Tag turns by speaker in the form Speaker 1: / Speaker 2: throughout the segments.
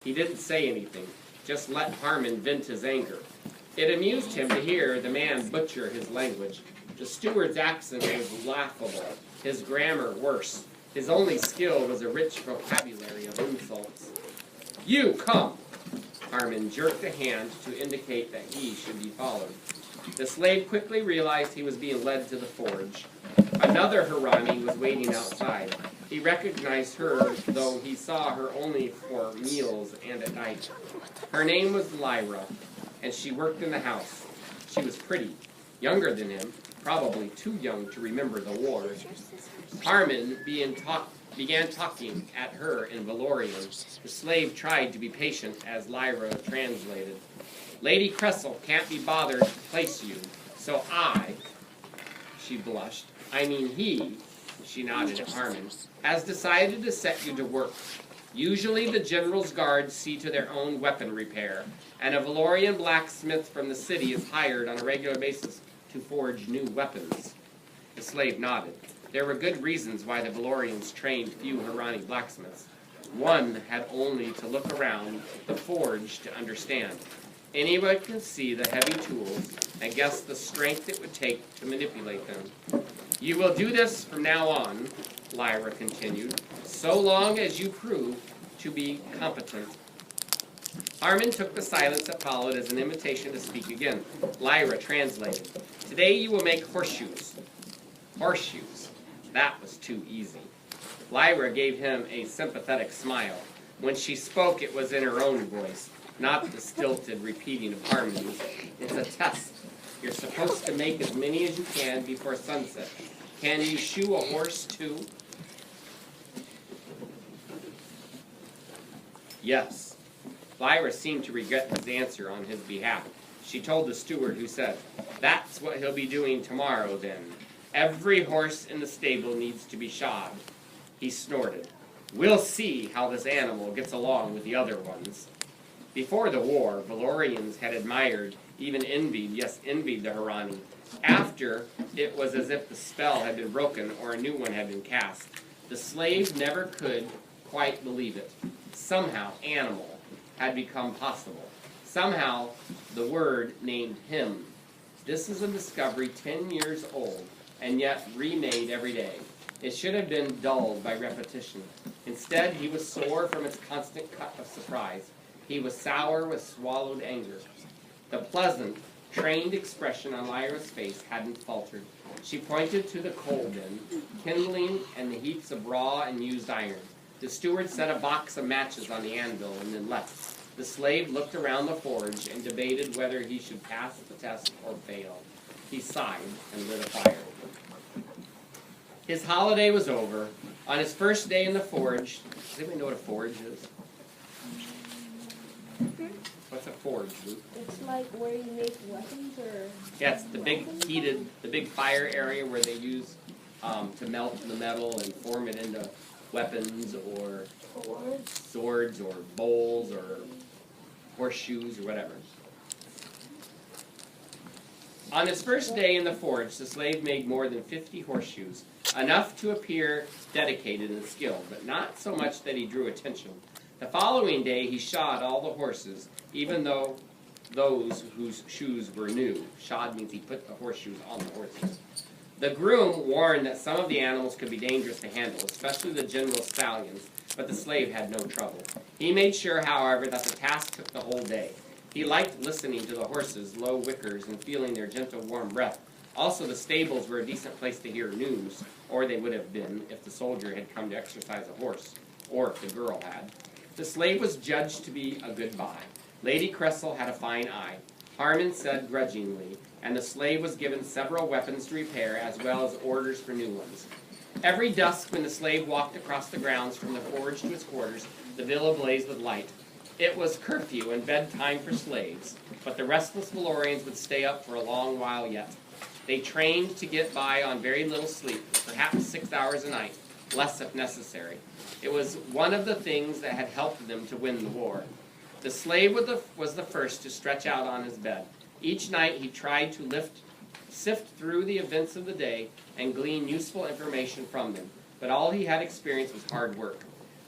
Speaker 1: He didn't say anything, just let Harmon vent his anger. It amused him to hear the man butcher his language. The steward's accent was laughable, his grammar worse. His only skill was a rich vocabulary of insults. "You, come!" Harmon jerked a hand to indicate that he should be followed. The slave quickly realized he was being led to the forge. Another Harani was waiting outside. He recognized her, though he saw her only for meals and at night. Her name was Lyra, and she worked in the house. She was pretty, younger than him, probably too young to remember the war. Harmon began talking at her in Valorian. The slave tried to be patient as Lyra translated. "Lady Cressel can't be bothered to place you, so she blushed, he, she nodded at Harmon, has decided to set you to work. Usually the general's guards see to their own weapon repair, and a Valorian blacksmith from the city is hired on a regular basis to forge new weapons." The slave nodded. There were good reasons why the Valorians trained few Harani blacksmiths. One had only to look around the forge to understand. Anyone can see the heavy tools and guess the strength it would take to manipulate them. "You will do this from now on," Lyra continued, "so long as you prove to be competent." Harmon took the silence that followed as an invitation to speak again. Lyra translated. "Today you will make horseshoes." Horseshoes. That was too easy. Lyra gave him a sympathetic smile. When she spoke, it was in her own voice, not the stilted repeating of harmonies. "It's a test. You're supposed to make as many as you can before sunset. Can you shoe a horse, too?" "Yes." Lyra seemed to regret his answer on his behalf. She told the steward, who said, "That's what he'll be doing tomorrow, then. Every horse in the stable needs to be shod." He snorted. "We'll see how this animal gets along with the other ones." Before the war, Valorians had admired, even envied the Harani. After, it was as if the spell had been broken or a new one had been cast. The slave never could quite believe it. Somehow, animal had become possible. Somehow, the word named him. This is a discovery 10 years old, and yet remade every day. It should have been dulled by repetition. Instead, he was sore from its constant cut of surprise. He was sour with swallowed anger. The pleasant, trained expression on Lyra's face hadn't faltered. She pointed to the coal bin, kindling, and the heaps of raw and used iron. The steward set a box of matches on the anvil and then left. The slave looked around the forge and debated whether he should pass the test or fail. He sighed and lit a fire. His holiday was over. On his first day in the forge, does anybody know what a forge is? What's a forge, Luke?
Speaker 2: It's like where you make weapons or...
Speaker 1: Yeah, it's the big fire area where they use to melt the metal and form it into weapons or swords or bowls or horseshoes or whatever. On his first day in the forge, the slave made more than 50 horseshoes, enough to appear dedicated and skilled, but not so much that he drew attention. The following day, he shod all the horses, even though those whose shoes were new. Shod means he put the horseshoes on the horses. The groom warned that some of the animals could be dangerous to handle, especially the general stallions, but the slave had no trouble. He made sure, however, that the task took the whole day. He liked listening to the horses' low whickers and feeling their gentle warm breath. Also, the stables were a decent place to hear news, or they would have been if the soldier had come to exercise a horse, or if the girl had. The slave was judged to be a good buy. Lady Cressel had a fine eye. Harmon said grudgingly, and the slave was given several weapons to repair, as well as orders for new ones. Every dusk, when the slave walked across the grounds from the forge to his quarters, the villa blazed with light. It was curfew and bedtime for slaves, but the restless Valorians would stay up for a long while yet. They trained to get by on very little sleep, perhaps 6 hours a night, less if necessary. It was one of the things that had helped them to win the war. The slave was the first to stretch out on his bed. Each night he tried to sift through the events of the day and glean useful information from them, but all he had experienced was hard work.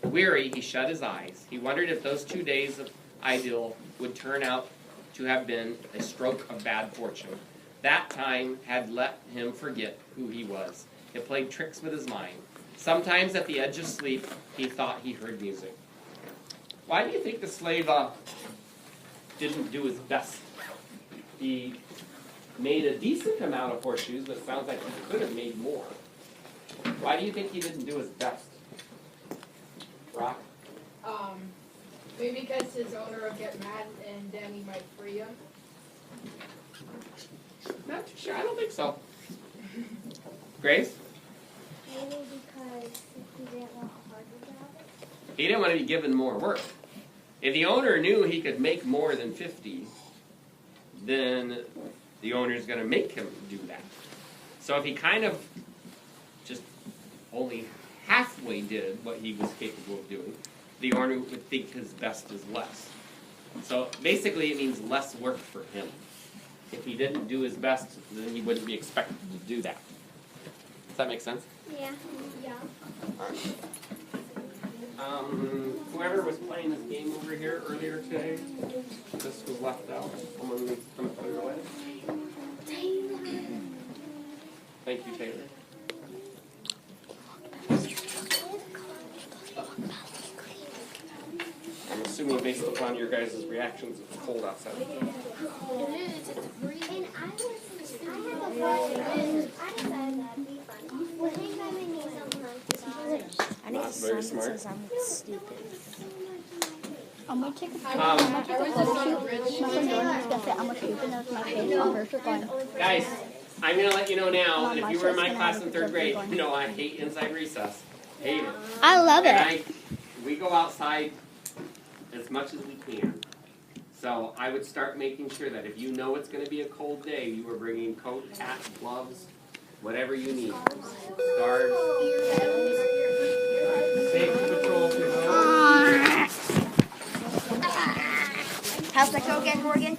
Speaker 1: Weary, he shut his eyes. He wondered if those 2 days of idyll would turn out to have been a stroke of bad fortune. That time had let him forget who he was. It played tricks with his mind. Sometimes at the edge of sleep, he thought he heard music. Why do you think the slave didn't do his best? He made a decent amount of horseshoes, but it sounds like he could have made more. Why do you think he didn't do his best? Rock?
Speaker 3: Maybe because his owner would get mad and then he might free him.
Speaker 1: Not too sure. I don't think so. Grace?
Speaker 2: Maybe because he didn't want a harder job.
Speaker 1: He didn't want to be given more work. If the owner knew he could make more than 50, then the owner's going to make him do that. So if he kind of just only halfway did what he was capable of doing, the owner would think his best is less. So basically it means less work for him. If he didn't do his best, then he wouldn't be expected to do that. Does that make sense?
Speaker 2: Yeah. Yeah.
Speaker 1: All right. Whoever was playing this game over here earlier today, this was left out. Someone needs to come clear away. Thank you, Taylor. I'm assuming based upon your guys' reactions, it's cold outside.
Speaker 2: And I have a question. I decided that'd be fun. What do you think I would need someone
Speaker 4: I need
Speaker 1: Not
Speaker 4: a
Speaker 1: very
Speaker 4: song
Speaker 1: smart.
Speaker 4: that says I'm stupid.
Speaker 5: I'm gonna take a
Speaker 3: I was just on a
Speaker 5: My
Speaker 3: bridge.
Speaker 5: friend Jordan's gonna say I'm a stupid and it's my face on her for going.
Speaker 1: Guys, I'm going to let you know now that if
Speaker 5: My
Speaker 1: you were in my
Speaker 5: shirt's
Speaker 1: class
Speaker 5: gonna
Speaker 1: in
Speaker 5: have
Speaker 1: 3rd grade,
Speaker 5: something
Speaker 1: you know I hate inside recess. Hate it.
Speaker 5: I love
Speaker 1: And
Speaker 5: it.
Speaker 1: we go outside as much as we can. So I would start making sure that if you know it's going to be a cold day, you are bringing coat, hat, gloves, whatever you need. Scarves. Safety patrol.
Speaker 4: How's that go again, Morgan?